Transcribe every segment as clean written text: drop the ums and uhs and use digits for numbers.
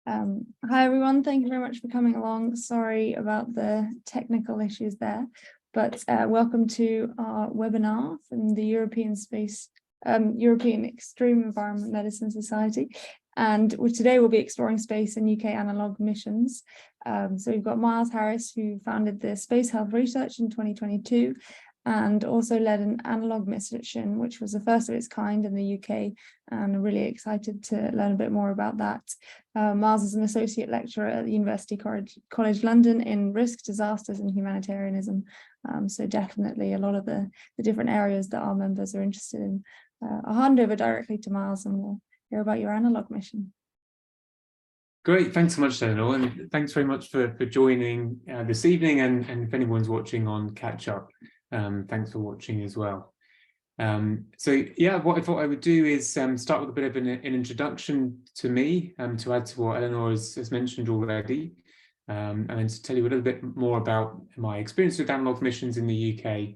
Hi everyone, thank you very much for coming along. Sorry about the technical issues there, but welcome to our webinar from the European Extreme Environment Medicine Society. And today we'll be exploring space and UK Analogue Missions. So we've got Myles Harris, who founded the Space Health Research in 2022, and also led an Analogue Mission, which was the first of its kind in the UK, and I'm really excited to learn a bit more about that. Myles is an associate lecturer at the University College London in risk, disasters and humanitarianism, so definitely a lot of the different areas that our members are interested in. I'll hand over directly to Myles and we'll hear about your Analogue mission. Great, thanks so much, Eleanor, and thanks very much for joining this evening, and if anyone's watching on catch up, thanks for watching as well. So yeah, what I thought I would do is start with a bit of an introduction to me, to add to what Eleanor has mentioned already, and then to tell you a little bit more about my experience with Analogue Missions in the UK,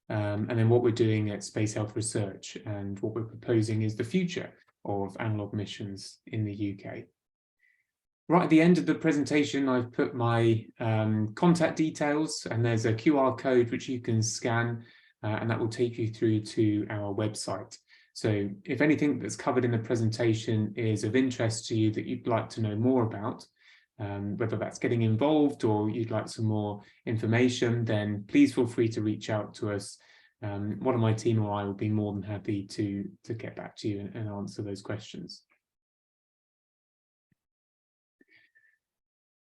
and then what we're doing at Space Health Research and what we're proposing is the future of Analogue Missions in the UK. Right at the end of the presentation, I've put my contact details, and there's a QR code which you can scan, and that will take you through to our website. So if anything that's covered in the presentation is of interest to you that you'd like to know more about, whether that's getting involved or you'd like some more information, then please feel free to reach out to us. One of my team or I will be more than happy to get back to you and answer those questions.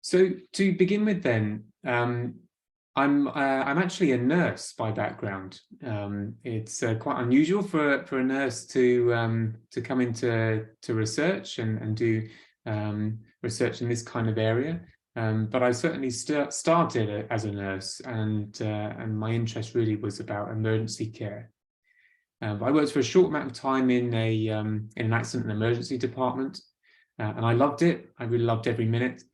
So to begin with then, I'm actually a nurse by background. It's quite unusual for a nurse to come into research and do research in this kind of area. But I certainly started as a nurse, and my interest really was about emergency care. I worked for a short amount of time in an accident and emergency department, and I loved it. I really loved every minute.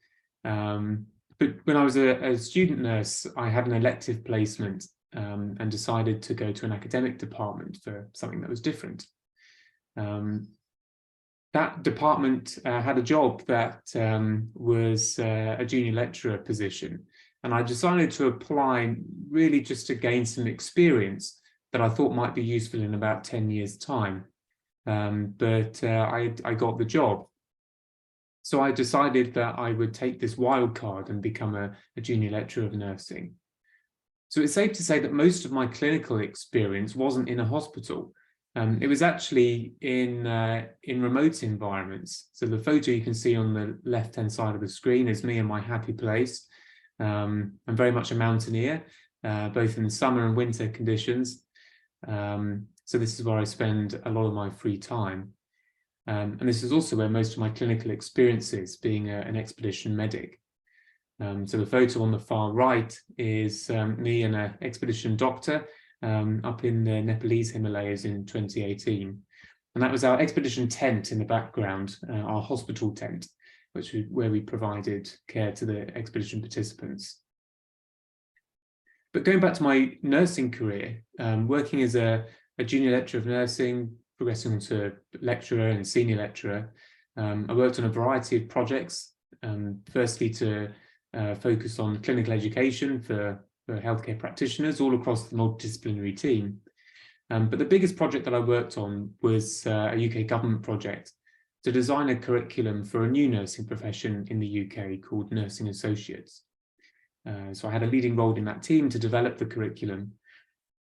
But when I was a student nurse, I had an elective placement and decided to go to an academic department for something that was different. That department had a job that was a junior lecturer position, and I decided to apply really just to gain some experience that I thought might be useful in about 10 years' time. But I got the job. So I decided that I would take this wild card and become a junior lecturer of nursing. So it's safe to say that most of my clinical experience wasn't in a hospital. It was actually in remote environments. So the photo you can see on the left-hand side of the screen is me in my happy place. I'm very much a mountaineer, both in the summer and winter conditions. So this is where I spend a lot of my free time. And this is also where most of my clinical experience is, being an expedition medic. So the photo on the far right is me and an expedition doctor up in the Nepalese Himalayas in 2018. And that was our expedition tent in the background, our hospital tent, where we provided care to the expedition participants. But going back to my nursing career, working as a junior lecturer of nursing, progressing into lecturer and senior lecturer, I worked on a variety of projects, firstly to focus on clinical education for healthcare practitioners all across the multidisciplinary team. But the biggest project that I worked on was a UK government project to design a curriculum for a new nursing profession in the UK called Nursing Associates. So I had a leading role in that team to develop the curriculum.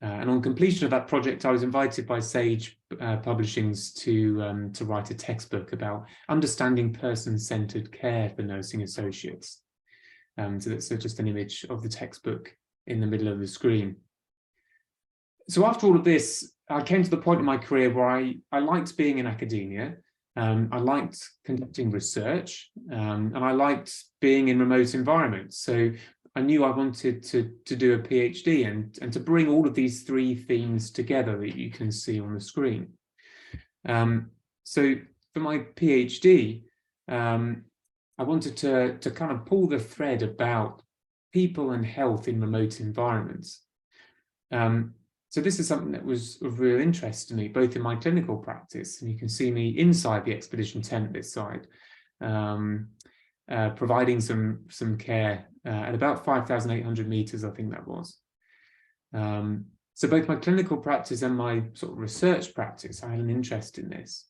And on completion of that project, I was invited by Sage Publishings to write a textbook about understanding person-centered care for nursing associates. So that's just an image of the textbook in the middle of the screen. So after all of this, I came to the point in my career where I liked being in academia, I liked conducting research, and I liked being in remote environments. So I knew I wanted to do a PhD and to bring all of these three themes together that you can see on the screen. So for my PhD, I wanted to kind of pull the thread about people and health in remote environments. So this is something that was of real interest to me, both in my clinical practice, and you can see me inside the expedition tent this side, providing some care at about 5,800 meters, I think that was. So both my clinical practice and my sort of research practice, I had an interest in this.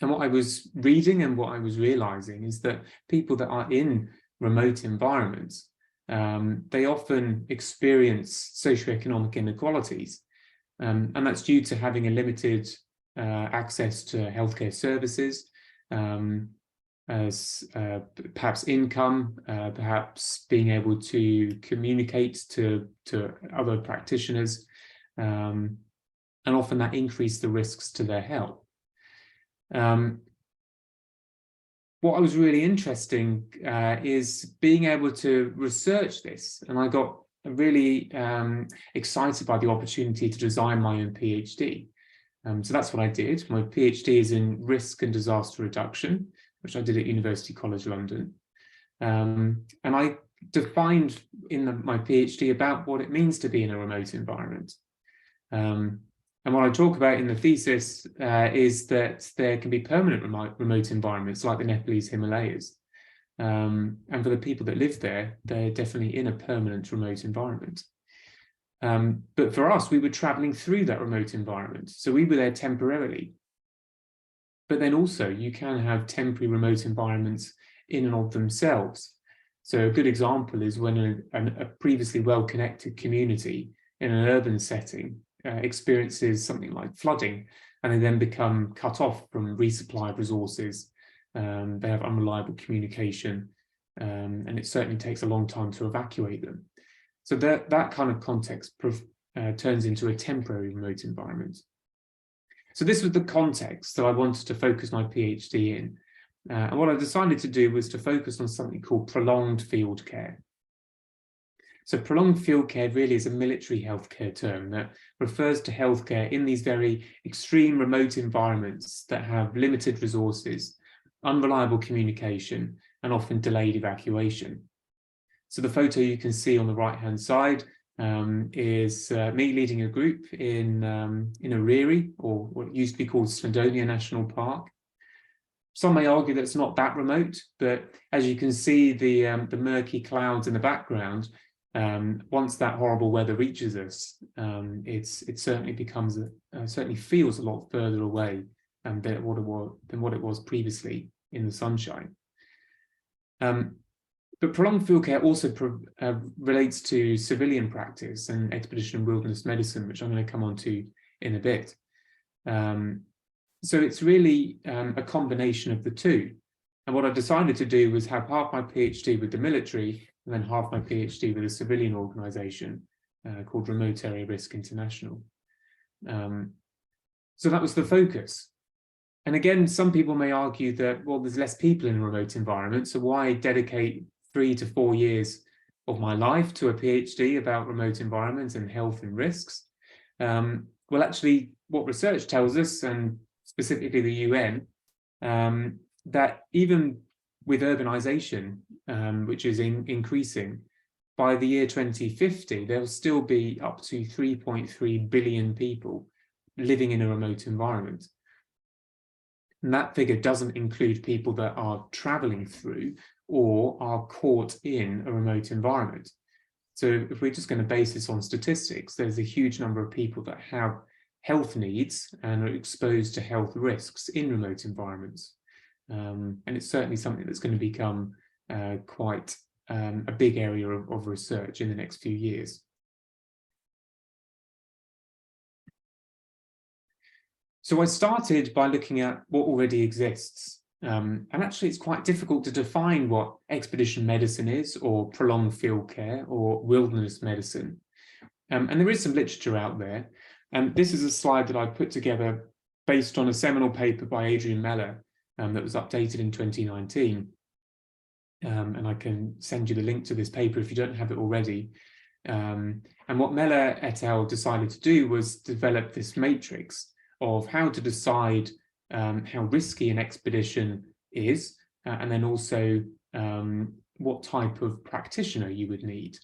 And what I was reading and what I was realizing is that people that are in remote environments, they often experience socioeconomic inequalities. And that's due to having a limited access to healthcare services, as perhaps income, perhaps being able to communicate to other practitioners, and often that increased the risks to their health. What was really interesting is being able to research this, and I got really excited by the opportunity to design my own PhD. So that's what I did. My PhD is in risk and disaster reduction, which I did at University College London. And I defined in my PhD about what it means to be in a remote environment. And what I talk about in the thesis is that there can be permanent remote environments like the Nepalese Himalayas. And for the people that live there, they're definitely in a permanent remote environment. But for us, we were traveling through that remote environment. So we were there temporarily. But then also you can have temporary remote environments in and of themselves. So a good example is when a previously well-connected community in an urban setting experiences something like flooding, and they then become cut off from resupply of resources. They have unreliable communication, and it certainly takes a long time to evacuate them. So that kind of context turns into a temporary remote environment. So this was the context that I wanted to focus my PhD in. And what I decided to do was to focus on something called prolonged field care. So prolonged field care really is a military healthcare term that refers to healthcare in these very extreme remote environments that have limited resources, unreliable communication, and often delayed evacuation. So the photo you can see on the right-hand side is me leading a group in Ariri, or what used to be called Snowdonia National Park. Some may argue that it's not that remote, but as you can see the murky clouds in the background, once that horrible weather reaches us, it certainly becomes certainly feels a lot further away than what it was previously in the sunshine. But prolonged field care also relates to civilian practice and expedition and wilderness medicine, which I'm going to come on to in a bit. So it's really a combination of the two. And what I decided to do was have half my PhD with the military and then half my PhD with a civilian organisation called Remote Area Risk International. So that was the focus. And again, some people may argue that, well, there's less people in a remote environment, so why dedicate 3 to 4 years of my life to a PhD about remote environments and health and risks? Well, actually, what research tells us, and specifically the UN, that even with urbanization, which is increasing, by the year 2050, there will still be up to 3.3 billion people living in a remote environment. And that figure doesn't include people that are traveling through or are caught in a remote environment. So if we're just going to base this on statistics, there's a huge number of people that have health needs and are exposed to health risks in remote environments. And it's certainly something that's going to become quite a big area of research in the next few years. So I started by looking at what already exists. And actually, it's quite difficult to define what expedition medicine is, or prolonged field care, or wilderness medicine. And there is some literature out there. And this is a slide that I put together based on a seminal paper by Adrian Meller that was updated in 2019. And I can send you the link to this paper if you don't have it already. And what Meller et al. Decided to do was develop this matrix of how to decide how risky an expedition is, and then also what type of practitioner you would need.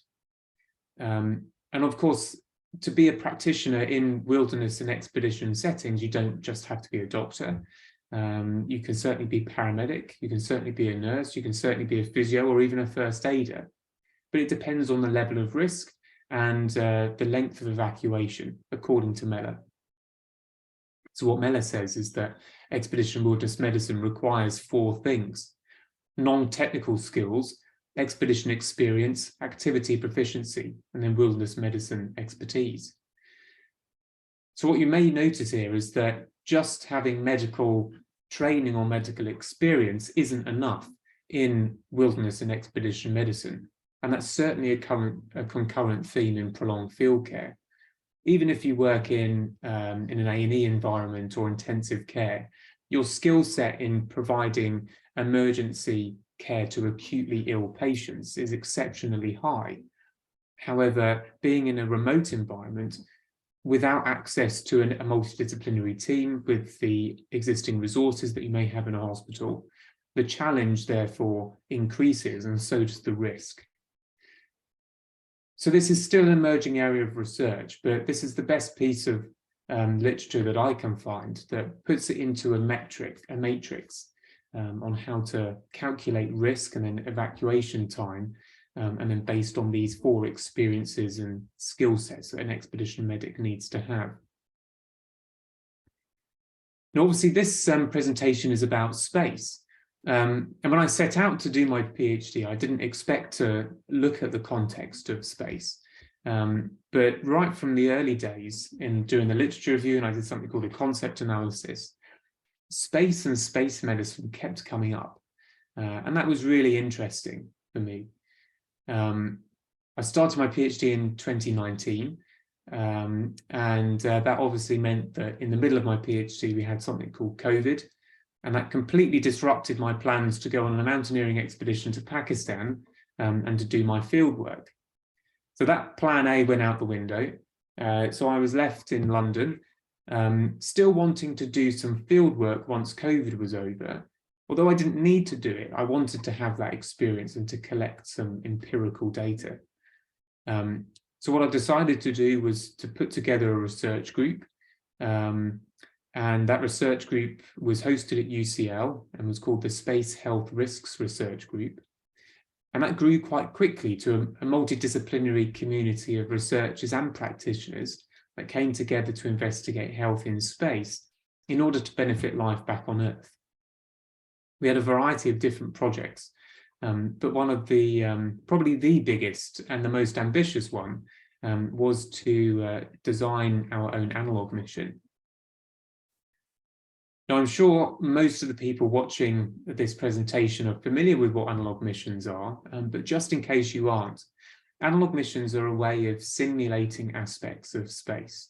And of course, to be a practitioner in wilderness and expedition settings, you don't just have to be a doctor. You can certainly be paramedic, you can certainly be a nurse, you can certainly be a physio or even a first aider. But it depends on the level of risk and the length of evacuation, according to Mellor. So what Mellor says is that expedition wilderness medicine requires 4 things: non-technical skills, expedition experience, activity proficiency, and then wilderness medicine expertise. So what you may notice here is that just having medical training or medical experience isn't enough in wilderness and expedition medicine. And that's certainly a concurrent theme in prolonged field care. Even if you work in an A&E environment or intensive care, your skill set in providing emergency care to acutely ill patients is exceptionally high. However, being in a remote environment without access to a multidisciplinary team with the existing resources that you may have in a hospital, the challenge therefore increases, and so does the risk. So this is still an emerging area of research, but this is the best piece of literature that I can find that puts it into a matrix on how to calculate risk and then evacuation time, and then based on these 4 experiences and skill sets that an expedition medic needs to have. Now, obviously, this presentation is about space. And when I set out to do my PhD, I didn't expect to look at the context of space. But right from the early days in doing the literature review, and I did something called a concept analysis, space and space medicine kept coming up. And that was really interesting for me. I started my PhD in 2019, and that obviously meant that in the middle of my PhD, we had something called COVID, and that completely disrupted my plans to go on a mountaineering expedition to Pakistan and to do my field work. So that plan A went out the window. So I was left in London, still wanting to do some field work once COVID was over. Although I didn't need to do it, I wanted to have that experience and to collect some empirical data. So what I decided to do was to put together a research group. And that research group was hosted at UCL and was called the Space Health Risks Research Group. And that grew quite quickly to a multidisciplinary community of researchers and practitioners that came together to investigate health in space in order to benefit life back on Earth. We had a variety of different projects, but one of the, probably the biggest and the most ambitious one was to design our own Analogue mission. Now, I'm sure most of the people watching this presentation are familiar with what Analogue Missions are, but just in case you aren't, Analogue Missions are a way of simulating aspects of space.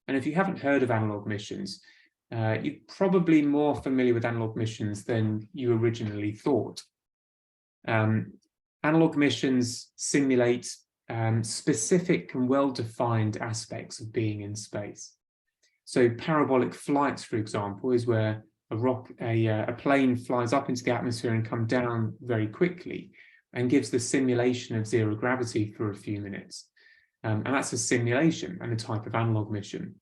And if you haven't heard of Analogue Missions, you're probably more familiar with Analogue Missions than you originally thought. Analogue Missions simulate specific and well-defined aspects of being in space. So parabolic flights, for example, is where a plane flies up into the atmosphere and comes down very quickly and gives the simulation of zero gravity for a few minutes. And that's a simulation and a type of Analogue mission.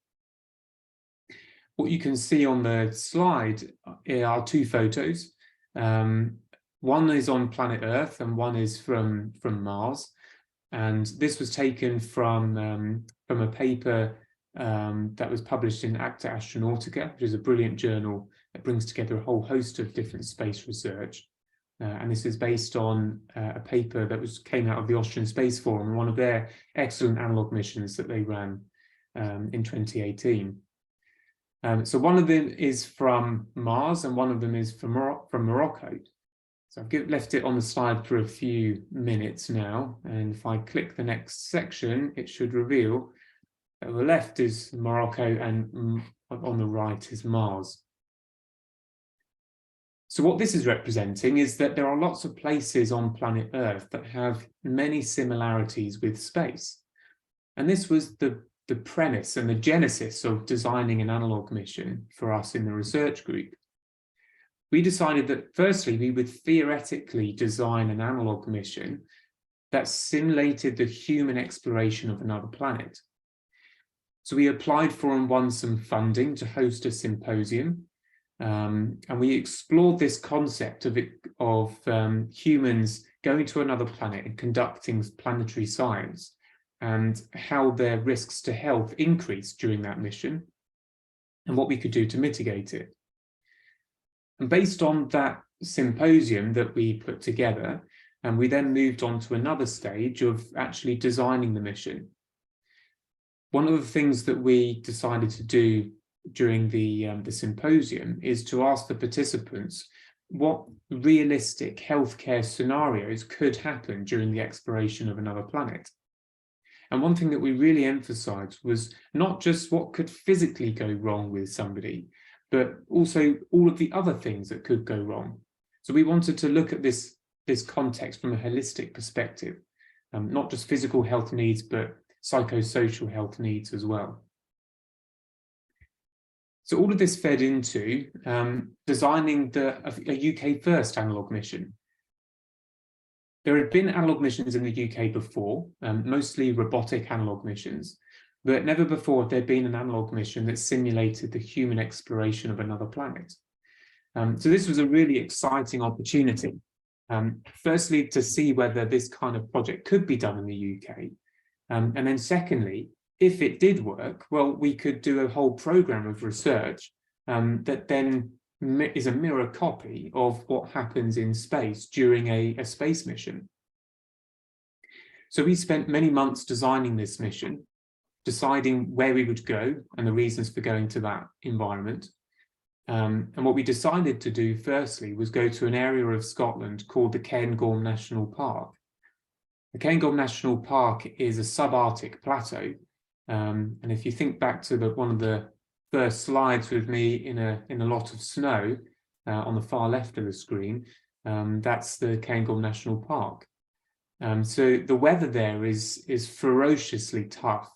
What you can see on the slide are 2 photos. One is on planet Earth and one is from Mars. And this was taken from a paper that was published in Acta Astronautica, which is a brilliant journal that brings together a whole host of different space research. And this is based on a paper that came out of the Austrian Space Forum, one of their excellent Analogue missions that they ran in 2018. So one of them is from Mars and one of them is from Morocco. So I've left it on the slide for a few minutes now. And if I click the next section, it should reveal on the left is Morocco and on the right is Mars. So what this is representing is that there are lots of places on planet Earth that have many similarities with space. And this was the premise and the genesis of designing an Analogue mission for us in the research group. We decided that firstly, we would theoretically design an Analogue mission that simulated the human exploration of another planet. So we applied for and won some funding to host a symposium. And we explored this concept of humans going to another planet and conducting planetary science, and how their risks to health increased during that mission, and what we could do to mitigate it. And based on that symposium that we put together, and we then moved on to another stage of actually designing the mission. One of the things that we decided to do during the symposium is to ask the participants what realistic healthcare scenarios could happen during the exploration of another planet. And one thing that we really emphasized was not just what could physically go wrong with somebody, but also all of the other things that could go wrong. So we wanted to look at this context from a holistic perspective, not just physical health needs, but psychosocial health needs as well. So all of this fed into designing a UK first analogue mission. There had been analogue missions in the UK before, mostly robotic analogue missions, but never before had there been an analogue mission that simulated the human exploration of another planet. So this was a really exciting opportunity. Firstly, to see whether this kind of project could be done in the UK. And then secondly, if it did work, well, we could do a whole program of research that then is a mirror copy of what happens in space during a space mission. So we spent many months designing this mission, deciding where we would go and the reasons for going to that environment. And what we decided to do firstly was go to an area of Scotland called the Cairngorm National Park. The Cairngorm National Park is a subarctic plateau. And if you think back to one of the first slides with me in a lot of snow on the far left of the screen, that's the Cairngorm National Park. So the weather there is ferociously tough.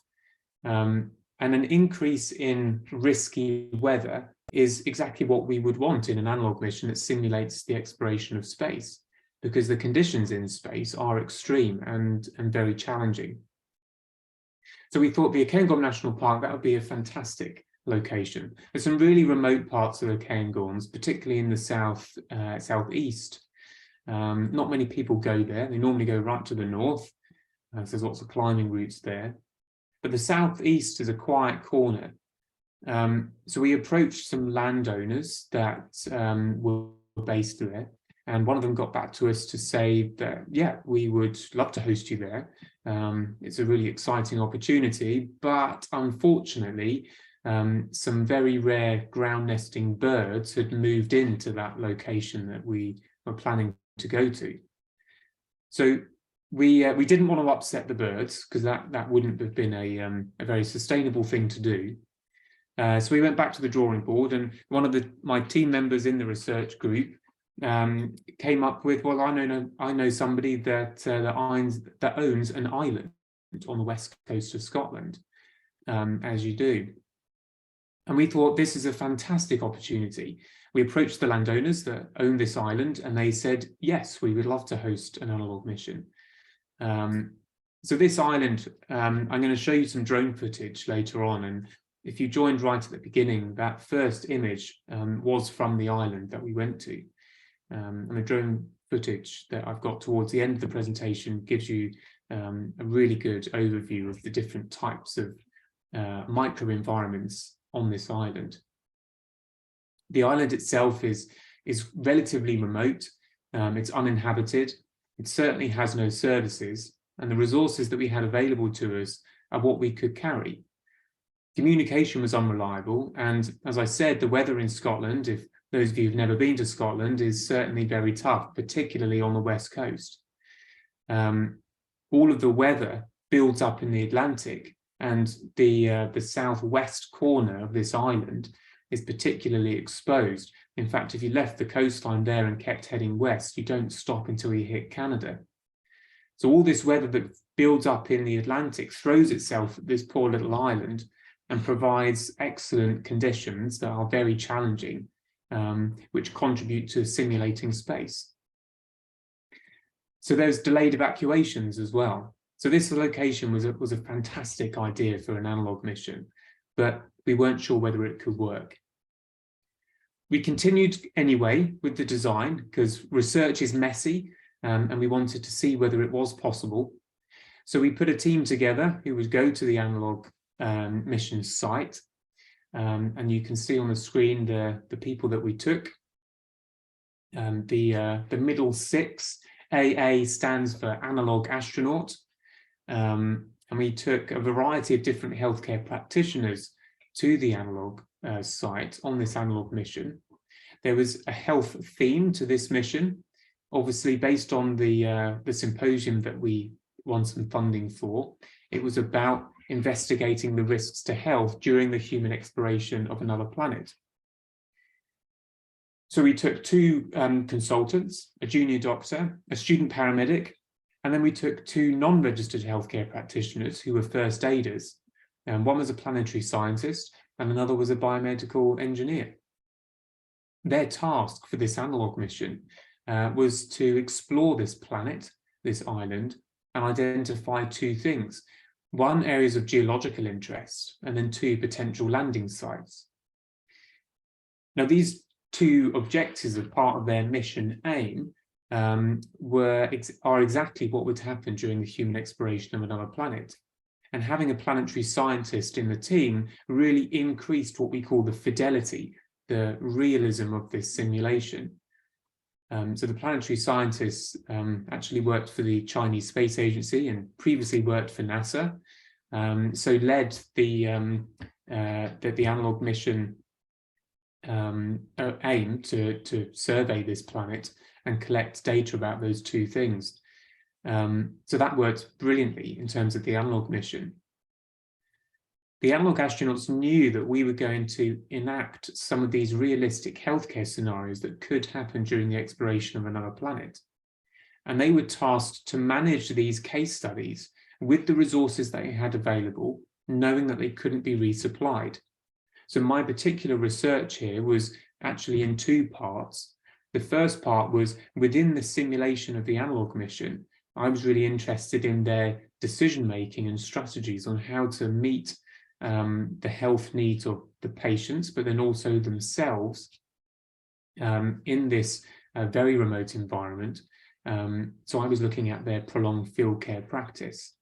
And an increase in risky weather is exactly what we would want in an analogue mission that simulates the exploration of space, because the conditions in space are extreme and very challenging. So we thought the Cairngorm National Park, that would be a fantastic location. There's some really remote parts of the Cairngorms, particularly in the southeast. Not many people go there. They normally go right to the north. So there's lots of climbing routes there. But the southeast is a quiet corner. So we approached some landowners that were based there. And one of them got back to us to say that, yeah, we would love to host you there. It's a really exciting opportunity, but unfortunately, some very rare ground nesting birds had moved into that location that we were planning to go to. So we didn't want to upset the birds, because that wouldn't have been a very sustainable thing to do. So we went back to the drawing board, and one of my team members in the research group came up with, well, I know somebody that owns an island on the west coast of Scotland, as you do. And we thought this is a fantastic opportunity. We approached the landowners that own this island, and they said, yes, we would love to host an analogue mission. So this island, I'm going to show you some drone footage later on, and if you joined right at the beginning, that first image was from the island that we went to. And the drone footage that I've got towards the end of the presentation gives you a really good overview of the different types of microenvironments on this island. The island itself is relatively remote. It's uninhabited. It certainly has no services, and the resources that we had available to us are what we could carry. Communication was unreliable, and as I said, the weather in Scotland, if those of you who've never been to Scotland, is certainly very tough, particularly on the west coast. All of the weather builds up in the Atlantic, and the southwest corner of this island is particularly exposed. In fact, if you left the coastline there and kept heading west, you don't stop until you hit Canada. So all this weather that builds up in the Atlantic throws itself at this poor little island and provides excellent conditions that are very challenging, which contribute to simulating space. So there's delayed evacuations as well. So this location was a fantastic idea for an analogue mission. but we weren't sure whether it could work. We continued anyway with the design because research is messy, and we wanted to see whether it was possible. So we put a team together who would go to the Analogue Missions site, and you can see on the screen the people that we took. The middle 6, AA, stands for Analogue Astronaut, and we took a variety of different healthcare practitioners to the Analogue site on this Analogue mission. There was a health theme to this mission, obviously based on the symposium that we won some funding for. It was about investigating the risks to health during the human exploration of another planet. So we took 2 consultants, a junior doctor, a student paramedic, and then we took 2 non-registered healthcare practitioners who were first aiders. One was a planetary scientist and another was a biomedical engineer. Their task for this Analogue mission was to explore this planet, this island, and identify 2 things. 1, areas of geological interest, and then 2, potential landing sites. Now, these 2 objectives as part of their mission aim are exactly what would happen during the human exploration of another planet. And having a planetary scientist in the team really increased what we call the fidelity, the realism of this simulation. So the planetary scientists actually worked for the Chinese Space Agency and previously worked for NASA. So led the Analogue mission aim to survey this planet and collect data about those 2 things. So that worked brilliantly in terms of the Analogue mission. The Analogue astronauts knew that we were going to enact some of these realistic healthcare scenarios that could happen during the exploration of another planet. And they were tasked to manage these case studies with the resources they had available, knowing that they couldn't be resupplied. So my particular research here was actually in 2 parts. The first part was within the simulation of the Analogue mission. I was really interested in their decision-making and strategies on how to meet the health needs of the patients, but then also themselves in this very remote environment. So I was looking at their prolonged field care practice.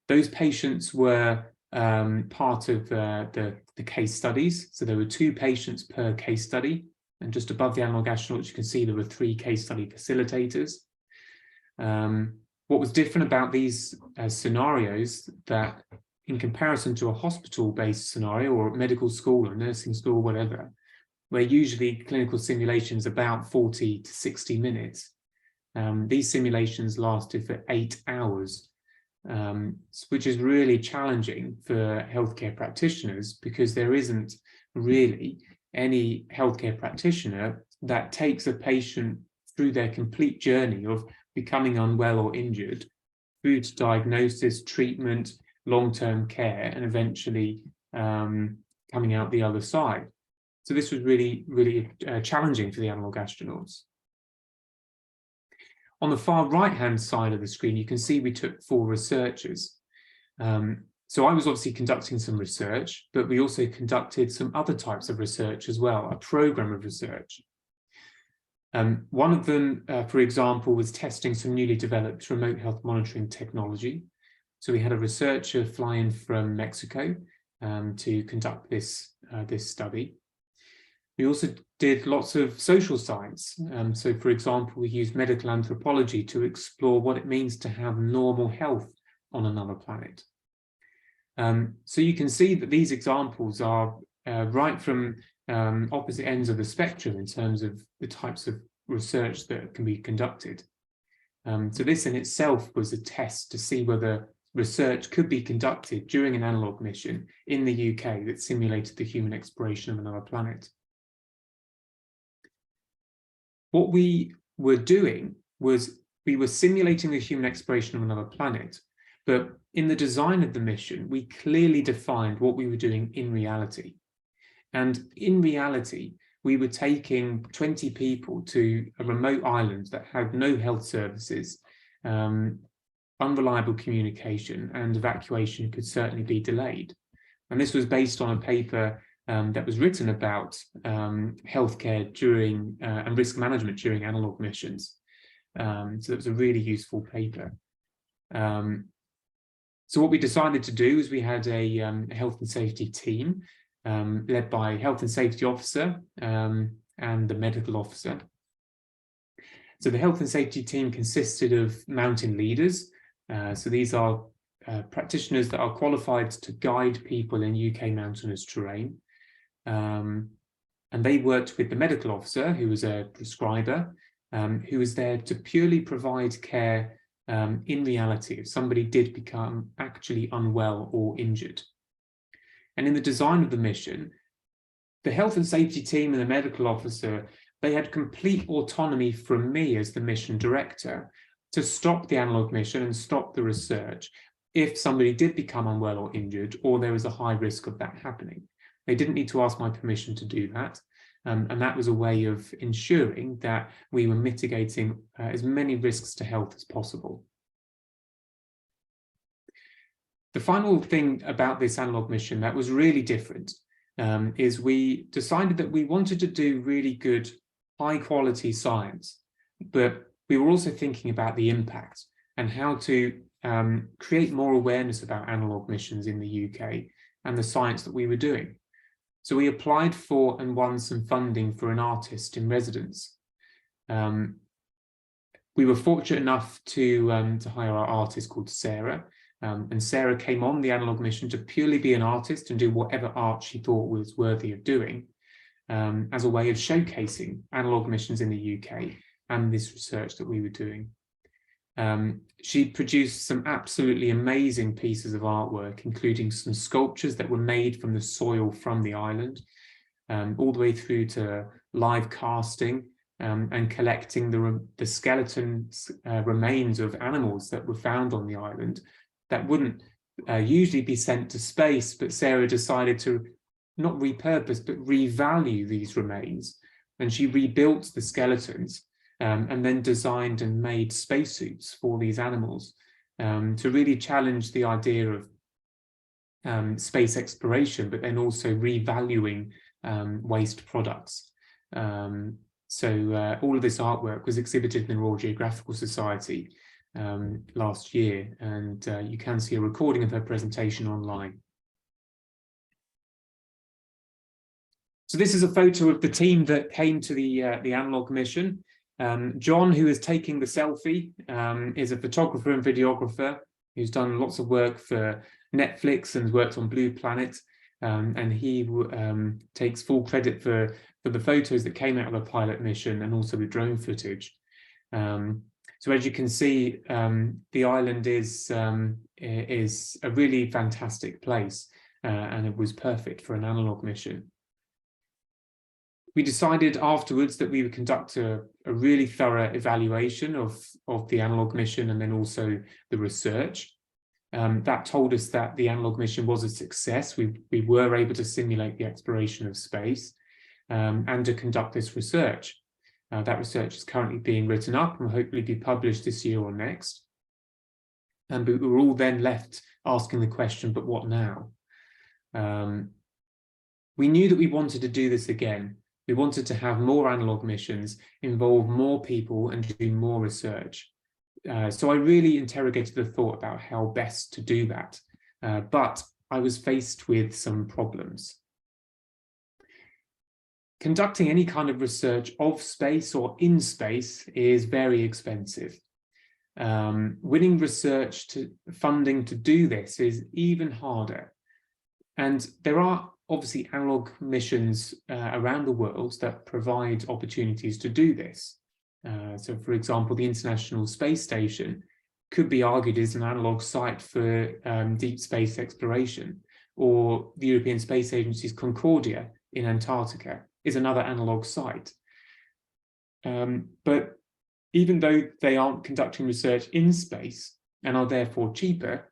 Those patients were part of the case studies. So there were 2 patients per case study. And just above the Analogue astronauts, you can see there were 3 case study facilitators. What was different about these scenarios that in comparison to a hospital-based scenario or medical school or nursing school, whatever, where usually clinical simulations about 40 to 60 minutes, these simulations lasted for 8 hours, which is really challenging for healthcare practitioners because there isn't really any healthcare practitioner that takes a patient through their complete journey of becoming unwell or injured through to diagnosis, treatment, long-term care, and eventually coming out the other side. So this was really, really challenging for the Analogue astronauts. On the far right-hand side of the screen, you can see we took 4 researchers. So I was obviously conducting some research, but we also conducted some other types of research as well, a program of research. One of them, for example, was testing some newly developed remote health monitoring technology. So we had a researcher fly in from Mexico to conduct this study. We also did lots of social science. So, for example, we used medical anthropology to explore what it means to have normal health on another planet. So you can see that these examples are right from opposite ends of the spectrum in terms of the types of research that can be conducted. So this in itself was a test to see whether research could be conducted during an Analogue mission in the UK that simulated the human exploration of another planet. What we were doing was we were simulating the human exploration of another planet, but in the design of the mission, we clearly defined what we were doing in reality. And in reality, we were taking 20 people to a remote island that had no health services, unreliable communication, and evacuation could certainly be delayed. And this was based on a paper that was written about healthcare during and risk management during analog missions. So it was a really useful paper. So what we decided to do is we had a health and safety team led by a health and safety officer and the medical officer. So the health and safety team consisted of mountain leaders. So these are practitioners that are qualified to guide people in UK mountainous terrain. And they worked with the medical officer, who was a prescriber, who was there to purely provide care in reality if somebody did become actually unwell or injured. And in the design of the mission, the health and safety team and the medical officer, they had complete autonomy from me as the mission director to stop the analog mission and stop the research if somebody did become unwell or injured, or there was a high risk of that happening. They didn't need to ask my permission to do that. And that was a way of ensuring that we were mitigating as many risks to health as possible. The final thing about this analog mission that was really different is we decided that we wanted to do really good, high quality science, but we were also thinking about the impact and how to create more awareness about analog missions in the UK and the science that we were doing. So we applied for and won some funding for an artist in residence. We were fortunate enough to hire our artist called Sarah, and Sarah came on the analog mission to purely be an artist and do whatever art she thought was worthy of doing, as a way of showcasing analog missions in the UK and this research that we were doing. She produced some absolutely amazing pieces of artwork, including some sculptures that were made from the soil from the island, all the way through to live casting and collecting the skeleton remains of animals that were found on the island that wouldn't usually be sent to space, but Sarah decided to not repurpose, but revalue these remains. And she rebuilt the skeletons and then designed and made spacesuits for these animals to really challenge the idea of space exploration, but then also revaluing waste products. So all of this artwork was exhibited in the Royal Geographical Society last year, and you can see a recording of her presentation online. So this is a photo of the team that came to the analog mission. John, who is taking the selfie, is a photographer and videographer who's done lots of work for Netflix and worked on Blue Planet, and he takes full credit for the photos that came out of the pilot mission and also the drone footage. So as you can see, the island is a really fantastic place, and it was perfect for an analog mission. We decided afterwards that we would conduct a really thorough evaluation of the analog mission and then also the research. That told us that the analog mission was a success. We were able to simulate the exploration of space and to conduct this research. That research is currently being written up and will hopefully be published this year or next. But we were all then left asking the question, but what now? We knew that we wanted to do this again. We wanted to have more analog missions, involve more people and do more research. So I really interrogated the thought about how best to do that. But I was faced with some problems. Conducting any kind of research of space or in space is very expensive. Winning research funding to do this is even harder. And there are obviously analog missions around the world that provide opportunities to do this. So for example, the International Space Station could be argued as an analog site for deep space exploration, or the European Space Agency's Concordia in Antarctica is another analog site. But even though they aren't conducting research in space and are therefore cheaper,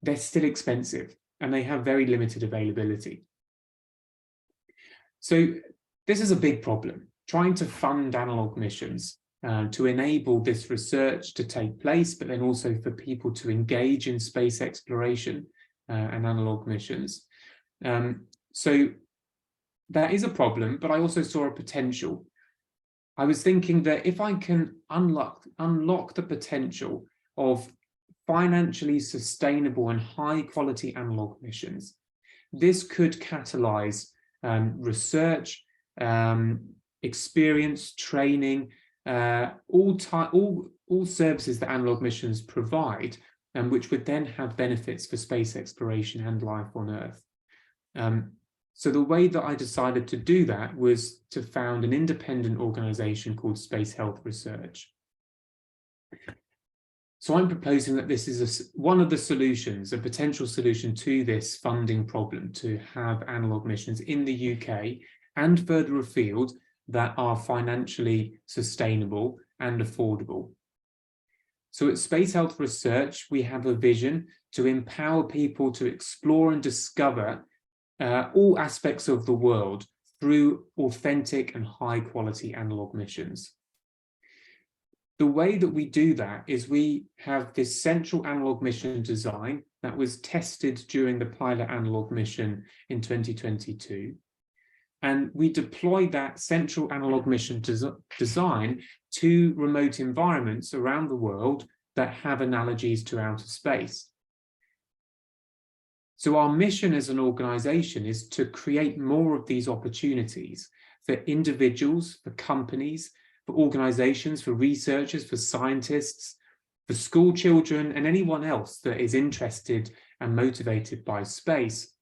they're still expensive and they have very limited availability. So this is a big problem, trying to fund analog missions to enable this research to take place, but then also for people to engage in space exploration and analog missions. So that is a problem, but I also saw a potential. I was thinking that if I can unlock the potential of financially sustainable and high quality analog missions, this could catalyze research, experience, training, all services that analog missions provide, and which would then have benefits for space exploration and life on Earth. So the way that I decided to do that was to found an independent organization called Space Health Research. So I'm proposing that this is one of the solutions, a potential solution to this funding problem, to have analog missions in the UK and further afield that are financially sustainable and affordable. So at Space Health Research, we have a vision to empower people to explore and discover all aspects of the world through authentic and high quality analog missions. The way that we do that is we have this central analog mission design that was tested during the pilot analog mission in 2022. And we deploy that central analog mission design to remote environments around the world that have analogies to outer space. So our mission as an organization is to create more of these opportunities for individuals, for companies, for organizations, for researchers, for scientists, for school children, and anyone else that is interested and motivated by space,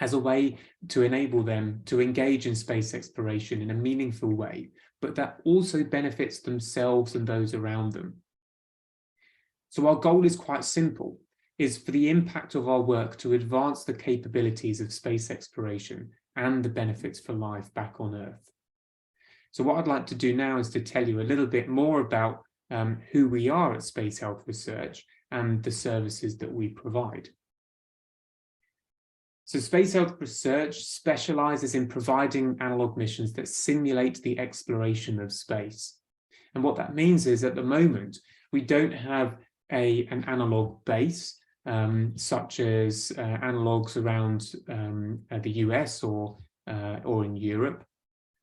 as a way to enable them to engage in space exploration in a meaningful way, but that also benefits themselves and those around them. So our goal is quite simple, is for the impact of our work to advance the capabilities of space exploration and the benefits for life back on Earth. So what I'd like to do now is to tell you a little bit more about who we are at Space Health Research and the services that we provide. So Space Health Research specializes in providing analog missions that simulate the exploration of space. And what that means is at the moment, we don't have an analog base, such as analogs around the US or in Europe.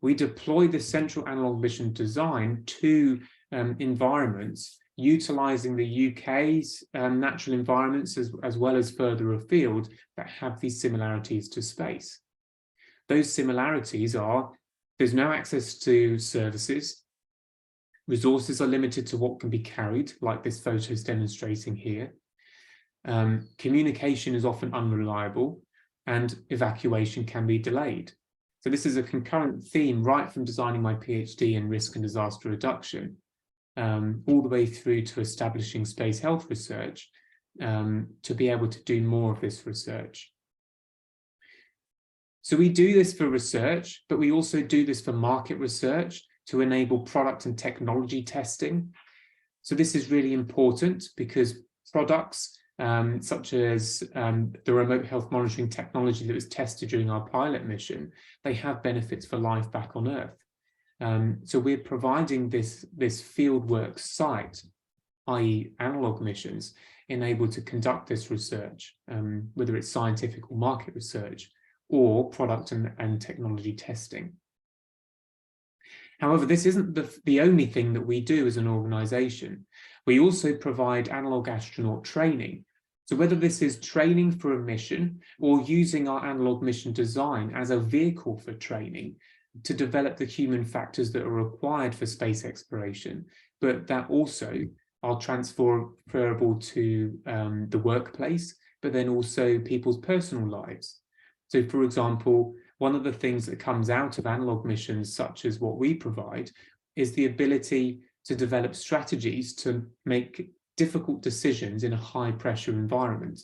We deploy the central analog mission design to environments, utilizing the UK's natural environments as well as further afield that have these similarities to space. Those similarities are, there's no access to services, resources are limited to what can be carried, like this photo is demonstrating here. Communication is often unreliable, and evacuation can be delayed. So this is a concurrent theme right from designing my PhD in risk and disaster reduction, all the way through to establishing Space Health Research to be able to do more of this research. So we do this for research, but we also do this for market research to enable product and technology testing. So this is really important because products such as the remote health monitoring technology that was tested during our pilot mission, they have benefits for life back on Earth. So we're providing this fieldwork site, i.e. analog missions, enabled to conduct this research, whether it's scientific or market research, or product and technology testing. However, this isn't the only thing that we do as an organization. We also provide analog astronaut training. So whether this is training for a mission or using our analog mission design as a vehicle for training to develop the human factors that are required for space exploration, but that also are transferable to the workplace, but then also people's personal lives. So for example, one of the things that comes out of analog missions, such as what we provide, is the ability to develop strategies to make difficult decisions in a high pressure environment.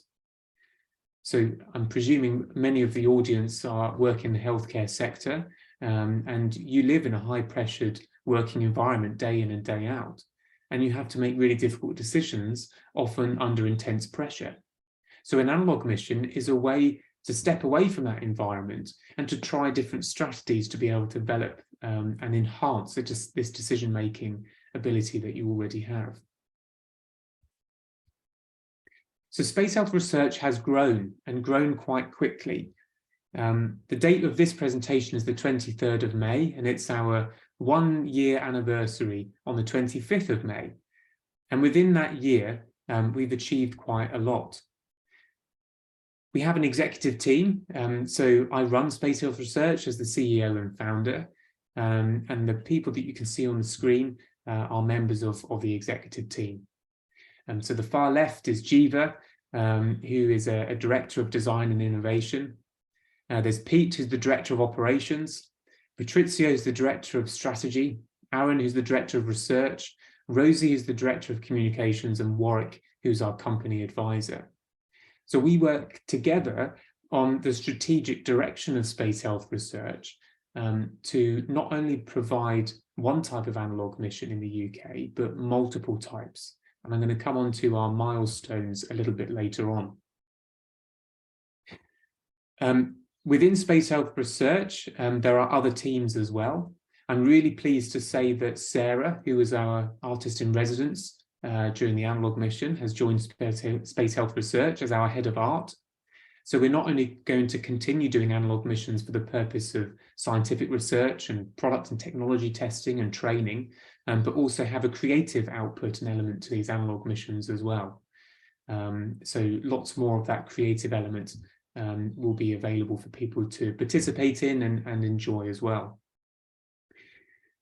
So I'm presuming many of the audience work in the healthcare sector, and you live in a high pressured working environment day in and day out, and you have to make really difficult decisions, often under intense pressure. So an analog mission is a way to step away from that environment and to try different strategies to be able to develop and enhance this decision-making ability that you already have. So Space Health Research has grown, and grown quite quickly. The date of this presentation is the 23rd of May, and it's our 1-year anniversary on the 25th of May. And within that year, we've achieved quite a lot. We have an executive team. So I run Space Health Research as the CEO and founder. And the people that you can see on the screen are members of the executive team. So the far left is Jiva, who is a director of design and innovation. There's Pete, who's the director of operations. Patrizio is the director of strategy. Aaron, who's the director of research. Rosie is the director of communications, and Warwick, who's our company advisor. So we work together on the strategic direction of space health research to not only provide one type of analog mission in the UK, but multiple types. And I'm going to come on to our milestones a little bit later on. Within space health research, there are other teams as well. I'm really pleased to say that Sarah, who was our artist in residence during the Analogue mission, has joined Space Health Research as our head of art. So we're not only going to continue doing Analogue missions for the purpose of scientific research and product and technology testing and training, but also have a creative output and element to these Analogue missions as well. So lots more of that creative element will be available for people to participate in and enjoy as well.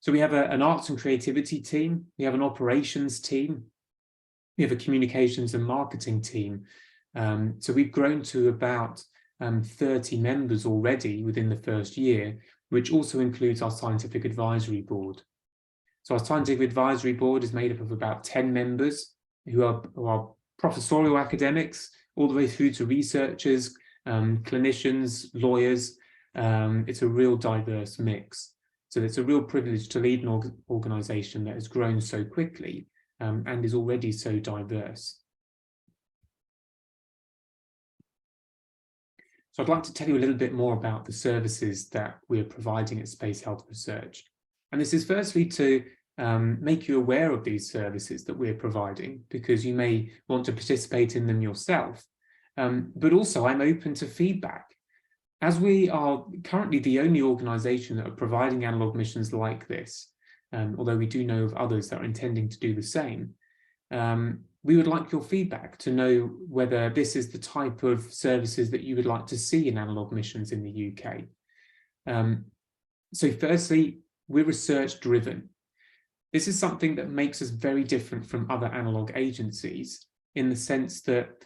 So we have an arts and creativity team, we have an operations team, we have a communications and marketing team. So we've grown to about 30 members already within the first year, which also includes our scientific advisory board. So our scientific advisory board is made up of about 10 members who are professorial academics, all the way through to researchers, clinicians, lawyers. It's a real diverse mix. So it's a real privilege to lead an organisation that has grown so quickly and is already so diverse. So I'd like to tell you a little bit more about the services that we're providing at Space Health Research. And this is firstly to make you aware of these services that we're providing, because you may want to participate in them yourself. But also I'm open to feedback. As we are currently the only organisation that are providing analog missions like this, although we do know of others that are intending to do the same, we would like your feedback to know whether this is the type of services that you would like to see in analog missions in the UK. So firstly, we're research driven. This is something that makes us very different from other analog agencies in the sense that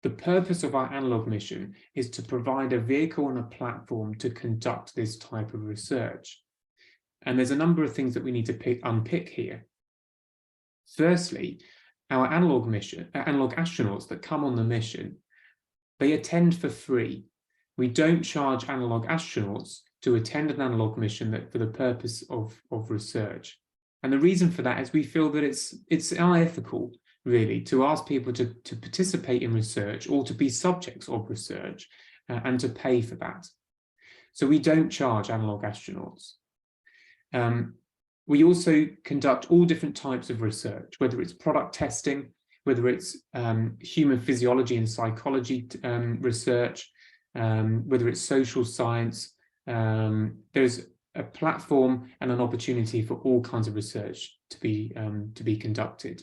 the purpose of our analog mission is to provide a vehicle and a platform to conduct this type of research. And there's a number of things that we need to unpick here. Firstly, our analog astronauts that come on the mission, they attend for free. We don't charge analog astronauts to attend an analog mission for the purpose of research. And the reason for that is we feel that it's unethical, really, to ask people to participate in research or to be subjects of research and to pay for that. So we don't charge analog astronauts. We also conduct all different types of research, whether it's product testing, whether it's human physiology and psychology research, whether it's social science. There's a platform and an opportunity for all kinds of research to be conducted.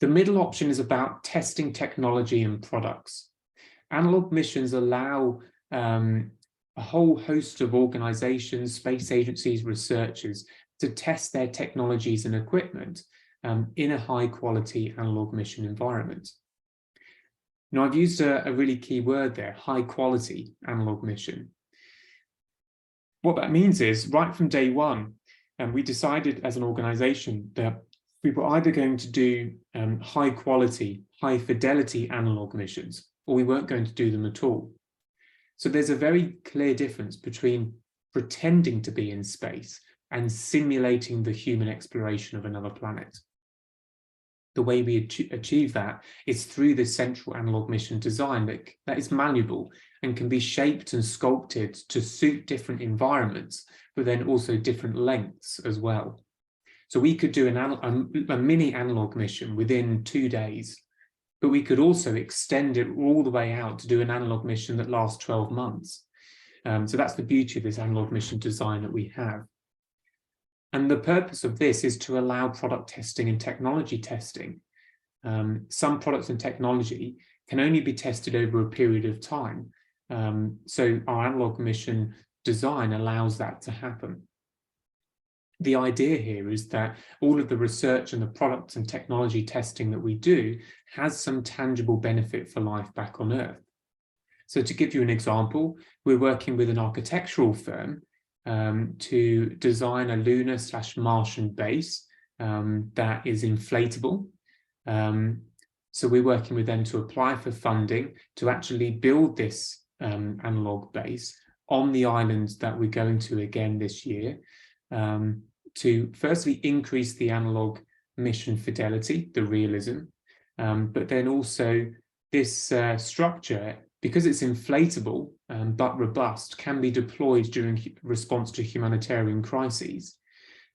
The middle option is about testing technology and products. Analog missions allow a whole host of organizations, space agencies, researchers to test their technologies and equipment in a high quality analog mission environment. Now, I've used a really key word there, high quality analog mission. What that means is right from day one, we decided as an organization that we were either going to do high quality, high fidelity analog missions, or we weren't going to do them at all. So there's a very clear difference between pretending to be in space and simulating the human exploration of another planet. The way we achieve that is through this central analog mission design that is malleable and can be shaped and sculpted to suit different environments, but then also different lengths as well. So we could do a mini analog mission within 2 days, but we could also extend it all the way out to do an analog mission that lasts 12 months. So that's the beauty of this analog mission design that we have. And the purpose of this is to allow product testing and technology testing. Some products and technology can only be tested over a period of time. So our analog mission design allows that to happen. The idea here is that all of the research and the product and technology testing that we do has some tangible benefit for life back on Earth. So to give you an example, we're working with an architectural firm to design a lunar/Martian base that is inflatable. So we're working with them to apply for funding to actually build this analog base on the islands that we're going to again this year, to firstly increase the analog mission fidelity, the realism, but then also this structure, because it's inflatable but robust, can be deployed during response to humanitarian crises.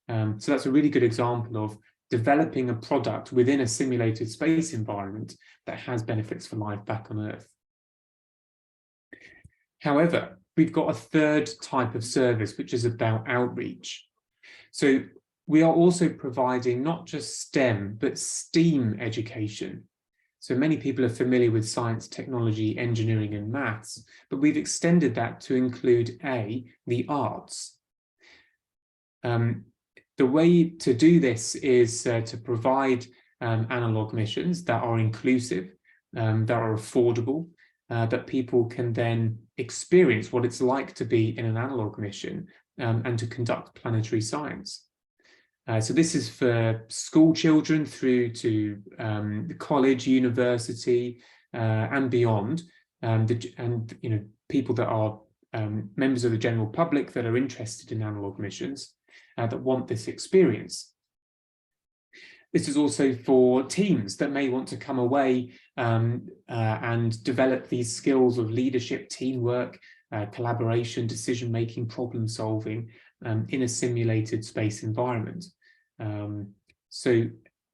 So that's a really good example of developing a product within a simulated space environment that has benefits for life back on Earth. However, we've got a third type of service, which is about outreach. So we are also providing not just STEM, but STEAM education. So many people are familiar with science, technology, engineering, and maths, but we've extended that to include the arts. The way to do this is to provide analog missions that are inclusive, that are affordable, that people can then experience what it's like to be in an analog mission and to conduct planetary science. So this is for school children through to the college, university, and beyond, and people that are members of the general public that are interested in analog missions that want this experience. This is also for teams that may want to come away and develop these skills of leadership, teamwork, collaboration, decision-making, problem-solving in a simulated space environment. So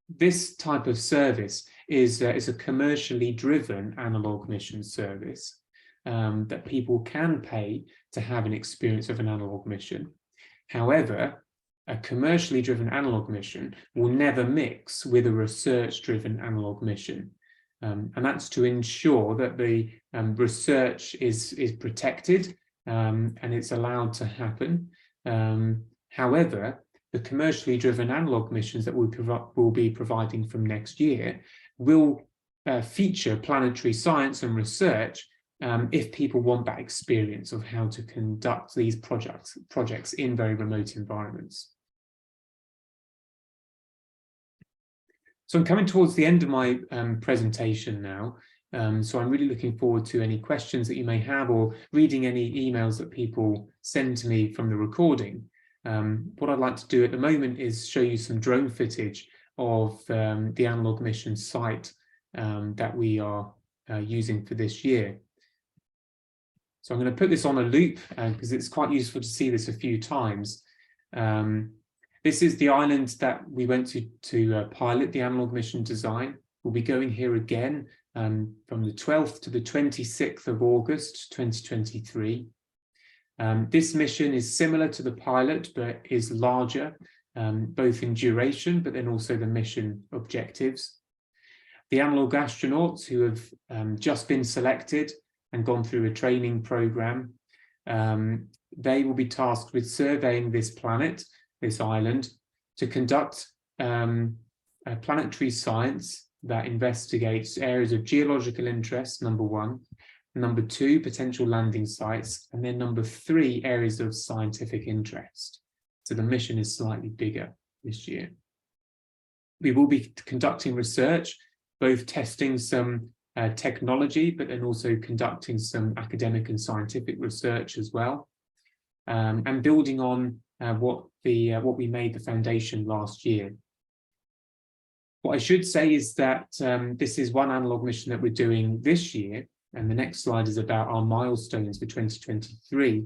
this type of service is a commercially driven analog mission service that people can pay to have an experience of an analog mission. However, a commercially driven analog mission will never mix with a research-driven analog mission. And that's to ensure that the research is protected and it's allowed to happen. However, the commercially driven analog missions that we'll be providing from next year will feature planetary science and research if people want that experience of how to conduct these projects in very remote environments. So I'm coming towards the end of my presentation now. So I'm really looking forward to any questions that you may have or reading any emails that people send to me from the recording. What I'd like to do at the moment is show you some drone footage of the Analog Missions site that we are using for this year. So I'm going to put this on a loop because it's quite useful to see this a few times. This is the island that we went to pilot the analog mission design. We'll be going here again from the 12th to the 26th of August 2023. This mission is similar to the pilot, but is larger, both in duration, but then also the mission objectives. The analog astronauts who have just been selected and gone through a training program, they will be tasked with surveying this planet, this island, to conduct planetary science that investigates areas of geological interest, number one, number two, potential landing sites, and then number three, areas of scientific interest. So the mission is slightly bigger this year. We will be conducting research, both testing some technology, but then also conducting some academic and scientific research as well, and building on what we made the foundation last year. What I should say is that this is one analog mission that we're doing this year, and the next slide is about our milestones for 2023.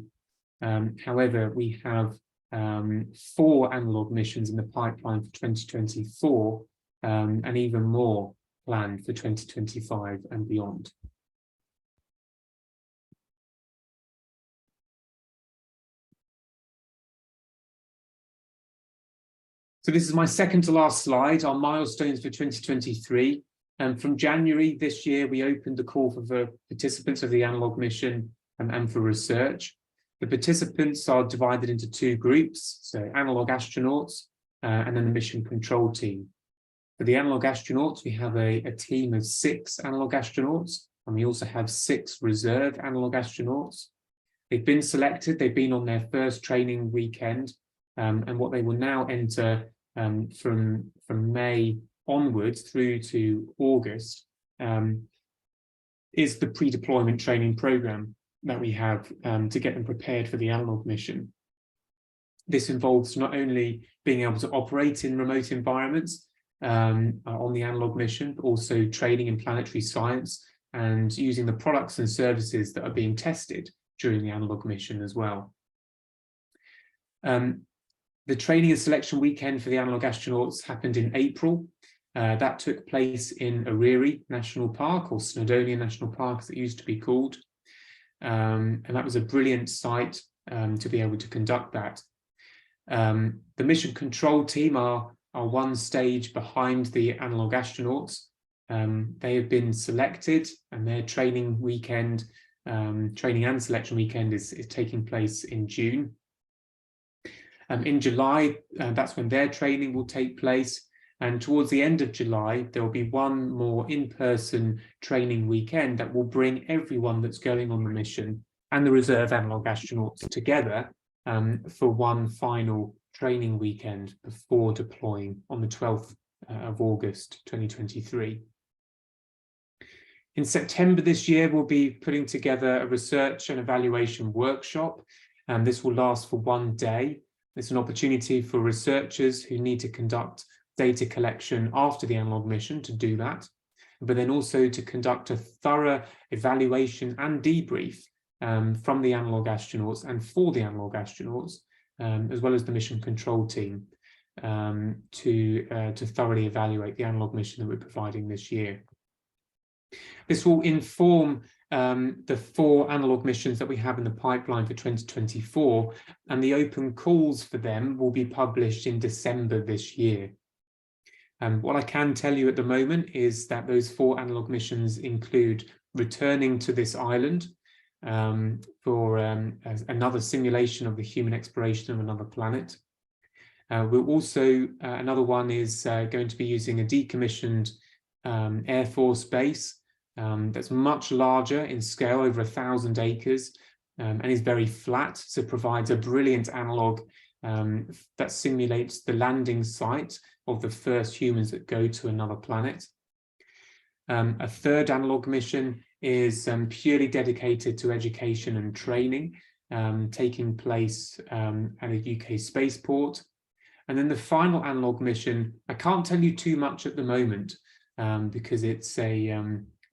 However, we have 4 analog missions in the pipeline for 2024, and even more planned for 2025 and beyond. So this is my second to last slide, our milestones for 2023. And from January this year, we opened the call for the participants of the Analogue mission and for research. The participants are divided into two groups, so Analogue astronauts and then the mission control team. For the Analogue astronauts, we have a team of 6 Analogue astronauts, and we also have 6 reserve Analogue astronauts. They've been selected, they've been on their first training weekend, and what they will now enter from May onwards through to August is the pre-deployment training program that we have to get them prepared for the Analogue mission. This involves not only being able to operate in remote environments on the Analogue mission, but also training in planetary science and using the products and services that are being tested during the Analogue mission as well. The training and selection weekend for the Analogue astronauts happened in April. That took place in Oriri National Park, or Snowdonia National Park as it used to be called. And that was a brilliant site to be able to conduct that. The mission control team are one stage behind the Analogue astronauts. They have been selected, and their training weekend, training and selection weekend is taking place in June. In July, that's when their training will take place. And towards the end of July, there will be one more in-person training weekend that will bring everyone that's going on the mission and the reserve Analogue astronauts together for one final training weekend before deploying on the 12th of August 2023. In September this year, we'll be putting together a research and evaluation workshop, and this will last for one day. It's an opportunity for researchers who need to conduct data collection after the Analogue mission to do that, but then also to conduct a thorough evaluation and debrief from the Analogue astronauts and for the Analogue astronauts, as well as the mission control team, to thoroughly evaluate the Analogue mission that we're providing this year. This will inform the 4 Analogue missions that we have in the pipeline for 2024, and the open calls for them will be published in December this year. What I can tell you at the moment is that those 4 Analogue missions include returning to this island for another simulation of the human exploration of another planet. We'll also, another one is going to be using a decommissioned Air Force base that's much larger in scale, over 1,000 acres, and is very flat, so provides a brilliant analogue that simulates the landing site of the first humans that go to another planet. A third Analogue mission is purely dedicated to education and training, taking place at a UK spaceport. And then the final Analogue mission, I can't tell you too much at the moment because it's a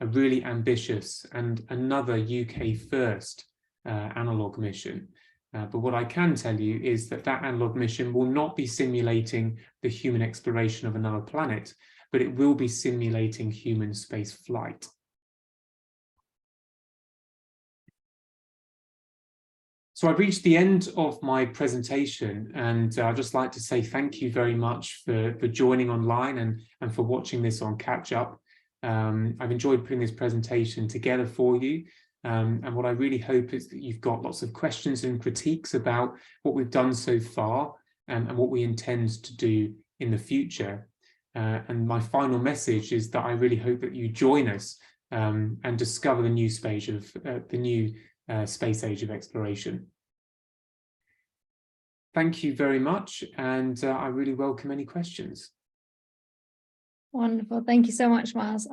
really ambitious and another UK first Analogue mission. But what I can tell you is that that Analogue mission will not be simulating the human exploration of another planet, but it will be simulating human space flight. So I've reached the end of my presentation, and I'd just like to say thank you very much for joining online and for watching this on Catch Up. I've enjoyed putting this presentation together for you. And what I really hope is that you've got lots of questions and critiques about what we've done so far and what we intend to do in the future. And my final message is that I really hope that you join us and discover the new space of space age of exploration. Thank you very much, and I really welcome any questions. Wonderful. Thank you so much, Myles.